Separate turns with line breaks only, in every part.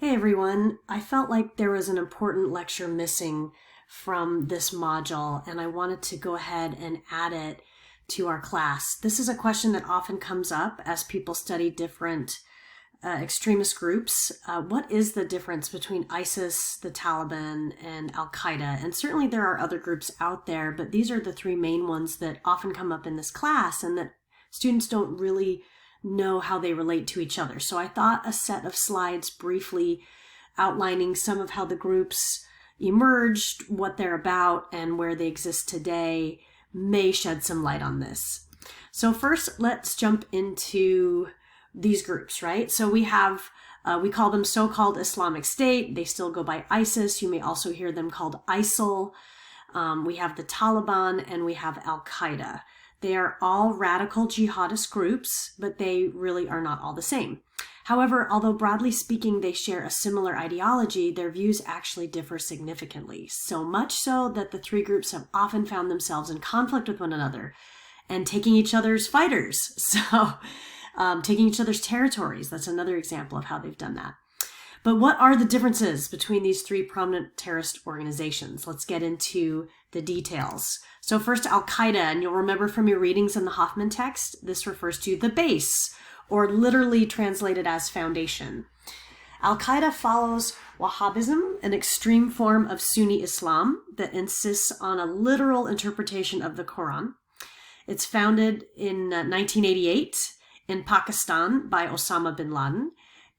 Hey everyone, I felt like there was an important lecture missing from this module and I wanted to go ahead and add it to our class. This is a question that often comes up as people study different extremist groups. What is the difference between ISIS, the Taliban, and Al-Qaeda? And certainly there are other groups out there, but these are the three main ones that often come up in this class and that students don't really know how they relate to each other. So I thought a set of slides briefly outlining some of how the groups emerged, what they're about, and where they exist today may shed some light on this. So first, let's jump into these groups, right? So we have, we call them so-called Islamic State. They still go by ISIS. You may also hear them called ISIL. We have the Taliban and we have Al-Qaeda. They are all radical jihadist groups, but they really are not all the same. However, although broadly speaking they share a similar ideology, their views actually differ significantly. So much so that the three groups have often found themselves in conflict with one another and taking each other's fighters. So taking each other's territories. That's another example of how they've done that. But what are the differences between these three prominent terrorist organizations? Let's get into the details. So first, Al-Qaeda, and you'll remember from your readings in the Hoffman text, this refers to the base, or literally translated as foundation. Al-Qaeda follows Wahhabism, an extreme form of Sunni Islam that insists on a literal interpretation of the Quran. It's founded in 1988 in Pakistan by Osama bin Laden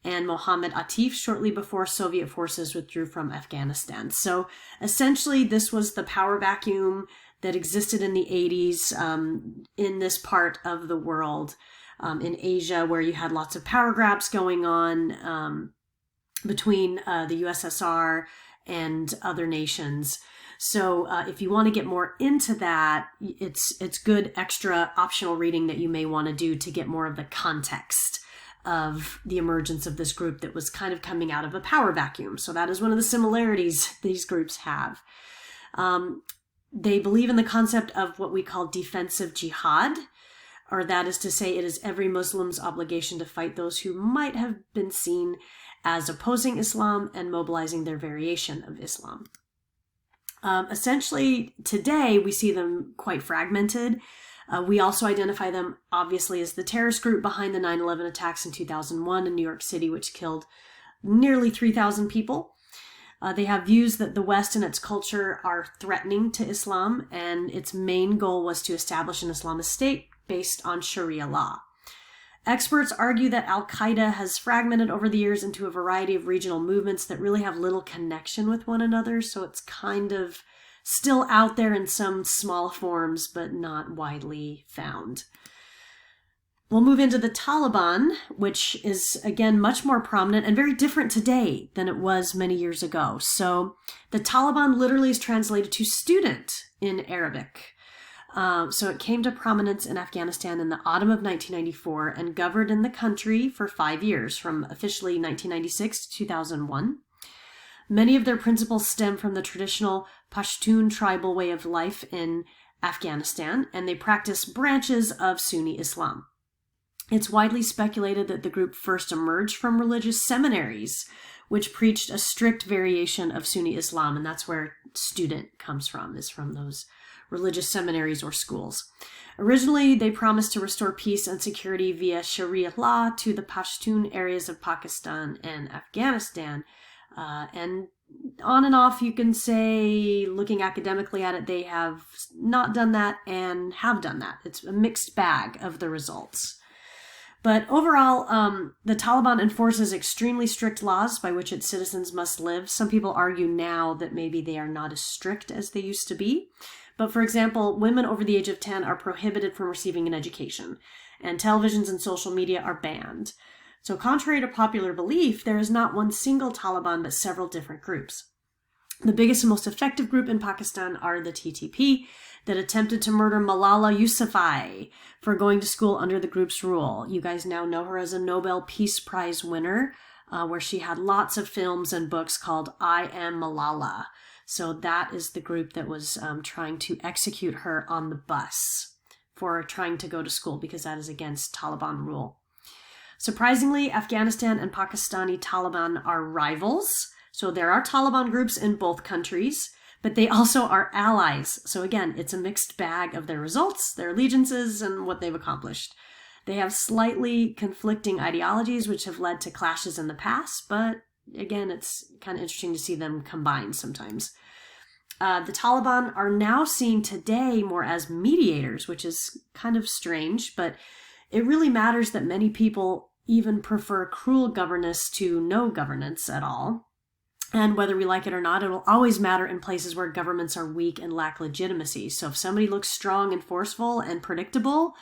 and Mohammed Atif shortly before Soviet forces withdrew from Afghanistan. So essentially this was the power vacuum that existed in the 80s in this part of the world, in Asia, where you had lots of power grabs going on between the USSR and other nations. So if you want to get more into that, it's good extra optional reading that you may want to do to get more of the context of the emergence of this group that was kind of coming out of a power vacuum. So that is one of the similarities these groups have. They believe in the concept of what we call defensive jihad, or that is to say it is every Muslim's obligation to fight those who might have been seen as opposing Islam and mobilizing their variation of Islam. Essentially, today we see them quite fragmented. We also identify them, obviously, as the terrorist group behind the 9/11 attacks in 2001 in New York City, which killed nearly 3,000 people. They have views that the West and its culture are threatening to Islam, and its main goal was to establish an Islamist state based on Sharia law. Experts argue that Al-Qaeda has fragmented over the years into a variety of regional movements that really have little connection with one another, so it's kind of still out there in some small forms, but not widely found. We'll move into the Taliban, which is, again, much more prominent and very different today than it was many years ago. So the Taliban literally is translated to student in Arabic. So it came to prominence in Afghanistan in the autumn of 1994 and governed in the country for 5 years, from officially 1996 to 2001. Many of their principles stem from the traditional Pashtun tribal way of life in Afghanistan, and they practice branches of Sunni Islam. It's widely speculated that the group first emerged from religious seminaries, which preached a strict variation of Sunni Islam, and that's where student comes from, is from those religious seminaries or schools. Originally, they promised to restore peace and security via Sharia law to the Pashtun areas of Pakistan and Afghanistan. And on and off, you can say, looking academically at it, they have not done that and have done that. It's a mixed bag of the results. But overall, the Taliban enforces extremely strict laws by which its citizens must live. Some people argue now that maybe they are not as strict as they used to be. But for example, women over the age of 10 are prohibited from receiving an education, and televisions and social media are banned. So contrary to popular belief, there is not one single Taliban, but several different groups. The biggest and most effective group in Pakistan are the TTP, that attempted to murder Malala Yousafzai for going to school under the group's rule. You guys now know her as a Nobel Peace Prize winner, where she had lots of films and books called I Am Malala. So that is the group that was trying to execute her on the bus for trying to go to school, because that is against Taliban rule. Surprisingly, Afghanistan and Pakistani Taliban are rivals. So there are Taliban groups in both countries, but they also are allies. So again, it's a mixed bag of their results, their allegiances, and what they've accomplished. They have slightly conflicting ideologies, which have led to clashes in the past, but again, it's kind of interesting to see them combined sometimes. The Taliban are now seen today more as mediators, which is kind of strange, but it really matters that many people even prefer cruel governance to no governance at all. And whether we like it or not, it will always matter in places where governments are weak and lack legitimacy. So if somebody looks strong and forceful and predictable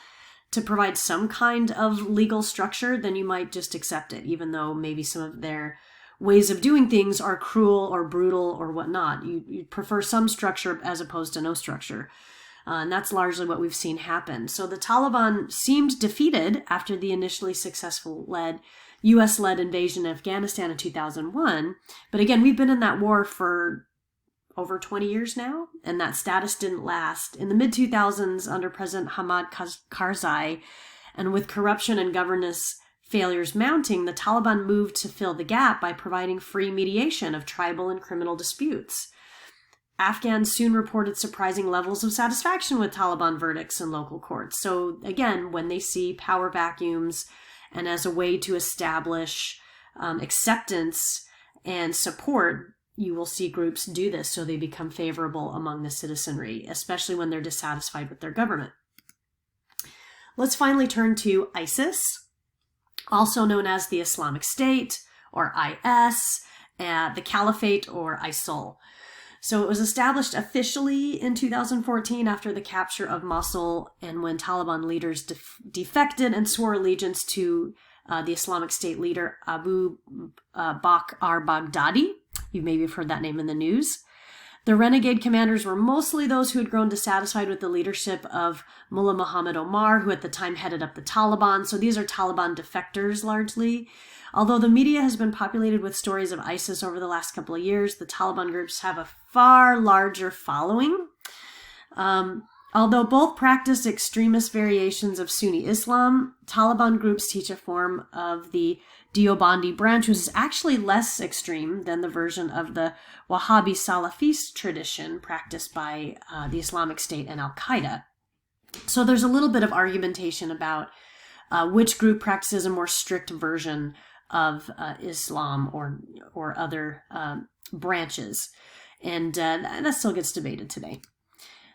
to provide some kind of legal structure, then you might just accept it, even though maybe some of their ways of doing things are cruel or brutal or whatnot. You prefer some structure as opposed to no structure. And that's largely what we've seen happen. So the Taliban seemed defeated after the initially successful U.S.-led invasion of Afghanistan in 2001. But again, we've been in that war for over 20 years now, and that status didn't last. In the mid-2000s, under President Hamid Karzai, and with corruption and governance failures mounting, the Taliban moved to fill the gap by providing free mediation of tribal and criminal disputes. Afghans soon reported surprising levels of satisfaction with Taliban verdicts in local courts. So again, when they see power vacuums and as a way to establish acceptance and support, you will see groups do this so they become favorable among the citizenry, especially when they're dissatisfied with their government. Let's finally turn to ISIS, also known as the Islamic State or IS, the Caliphate or ISIL. So it was established officially in 2014 after the capture of Mosul and when Taliban leaders defected and swore allegiance to the Islamic State leader Abu Bakr al-Baghdadi. You maybe have heard that name in the news. The renegade commanders were mostly those who had grown dissatisfied with the leadership of Mullah Muhammad Omar, who at the time headed up the Taliban. So these are Taliban defectors largely. Although the media has been populated with stories of ISIS over the last couple of years, the Taliban groups have a far larger following. Although both practice extremist variations of Sunni Islam, Taliban groups teach a form of the Deobandi branch, which is actually less extreme than the version of the Wahhabi Salafist tradition practiced by the Islamic State and Al-Qaeda. So there's a little bit of argumentation about which group practices a more strict version of Islam or other branches. And that still gets debated today.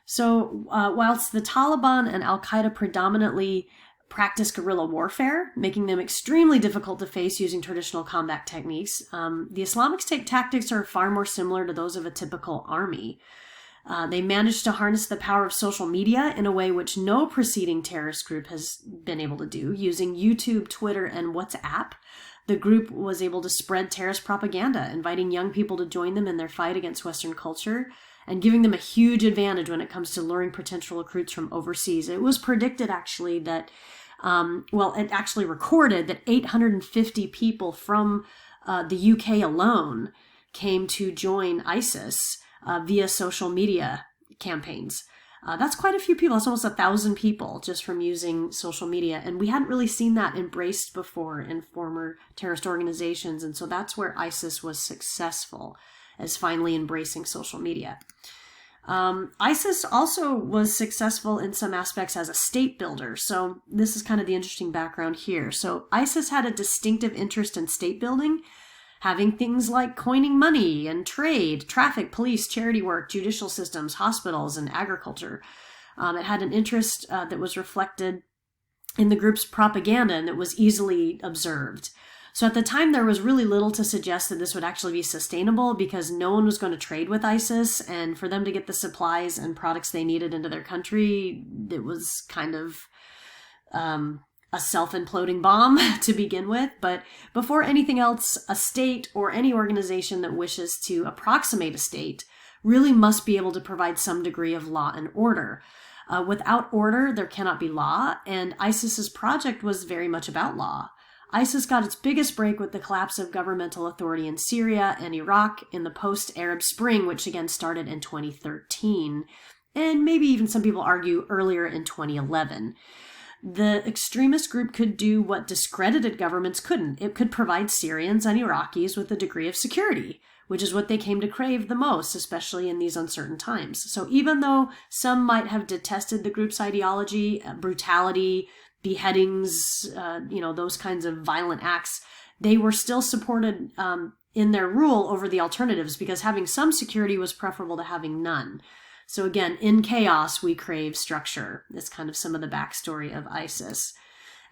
So whilst the Taliban and Al-Qaeda predominantly practice guerrilla warfare, making them extremely difficult to face using traditional combat techniques, the Islamic State tactics are far more similar to those of a typical army. They managed to harness the power of social media in a way which no preceding terrorist group has been able to do. Using YouTube, Twitter, and WhatsApp, the group was able to spread terrorist propaganda, inviting young people to join them in their fight against Western culture and giving them a huge advantage when it comes to luring potential recruits from overseas. It was predicted actually that, it actually recorded that 850 people from the UK alone came to join ISIS via social media campaigns. That's quite a few people. That's almost 1,000 people just from using social media. And we hadn't really seen that embraced before in former terrorist organizations. And so that's where ISIS was successful, as finally embracing social media. ISIS also was successful in some aspects as a state builder. So this is kind of the interesting background here. So ISIS had a distinctive interest in state building, having things like coining money and trade, traffic, police, charity work, judicial systems, hospitals, and agriculture. It had an interest that was reflected in the group's propaganda and that was easily observed. So at the time, there was really little to suggest that this would actually be sustainable because no one was going to trade with ISIS, and for them to get the supplies and products they needed into their country, it was kind of a self-imploding bomb to begin with. But before anything else, a state or any organization that wishes to approximate a state really must be able to provide some degree of law and order. Without order, there cannot be law, and ISIS's project was very much about law. ISIS got its biggest break with the collapse of governmental authority in Syria and Iraq in the post-Arab Spring, which again started in 2013, and maybe even some people argue earlier in 2011. the extremist group could do what discredited governments couldn't. It could provide Syrians and Iraqis with a degree of security, which is what they came to crave the most, especially in these uncertain times. So even though some might have detested the group's ideology, brutality, beheadings, those kinds of violent acts, they were still supported in their rule over the alternatives, because having some security was preferable to having none. So again, in chaos, we crave structure. It's kind of some of the backstory of ISIS.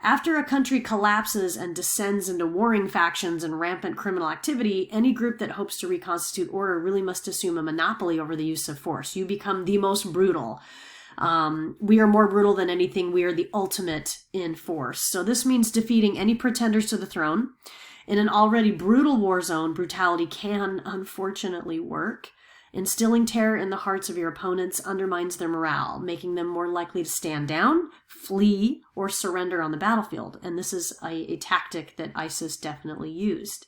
After a country collapses and descends into warring factions and rampant criminal activity, any group that hopes to reconstitute order really must assume a monopoly over the use of force. You become the most brutal. We are more brutal than anything. We are the ultimate in force. So this means defeating any pretenders to the throne. In an already brutal war zone, brutality can unfortunately work. Instilling terror in the hearts of your opponents undermines their morale, making them more likely to stand down, flee, or surrender on the battlefield. And this is a tactic that ISIS definitely used.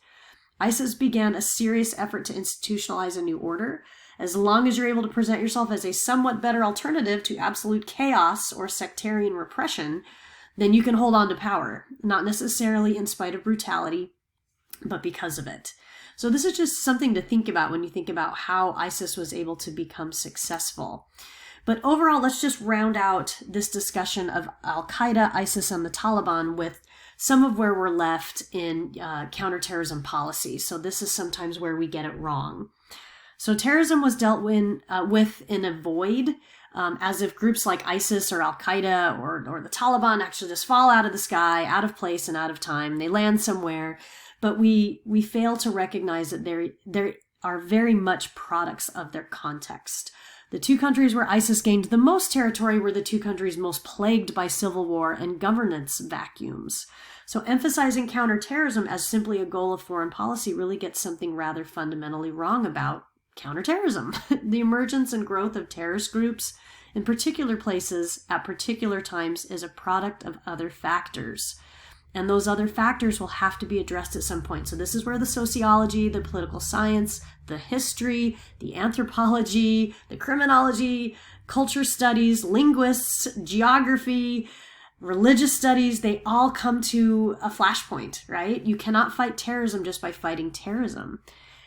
ISIS began a serious effort to institutionalize a new order. As long as you're able to present yourself as a somewhat better alternative to absolute chaos or sectarian repression, then you can hold on to power, not necessarily in spite of brutality, but because of it. So this is just something to think about when you think about how ISIS was able to become successful. But overall, let's just round out this discussion of Al-Qaeda, ISIS, and the Taliban with some of where we're left in counterterrorism policy. So this is sometimes where we get it wrong. So terrorism was dealt with in a void, as if groups like ISIS or Al-Qaeda or the Taliban actually just fall out of the sky, out of place and out of time. They land somewhere. But we fail to recognize that they are very much products of their context. The two countries where ISIS gained the most territory were the two countries most plagued by civil war and governance vacuums. So emphasizing counterterrorism as simply a goal of foreign policy really gets something rather fundamentally wrong about counterterrorism. The emergence and growth of terrorist groups in particular places at particular times is a product of other factors. And those other factors will have to be addressed at some point. So this is where the sociology, the political science, the history, the anthropology, the criminology, culture studies, linguists, geography, religious studies, they all come to a flashpoint, right? You cannot fight terrorism just by fighting terrorism.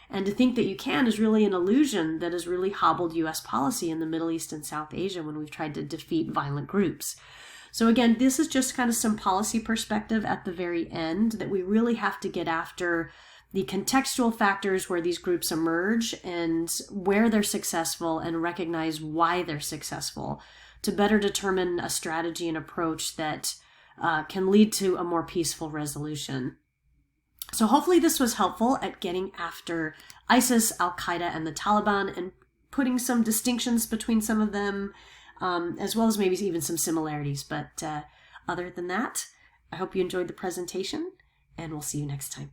And to think that you can is really an illusion that has really hobbled U.S. policy in the Middle East and South Asia when we've tried to defeat violent groups. So again, this is just kind of some policy perspective at the very end, that we really have to get after the contextual factors where these groups emerge and where they're successful, and recognize why they're successful to better determine a strategy and approach that can lead to a more peaceful resolution. So hopefully this was helpful at getting after ISIS, Al-Qaeda, and the Taliban, and putting some distinctions between some of them, as well as maybe even some similarities. But other than that, I hope you enjoyed the presentation, and we'll see you next time.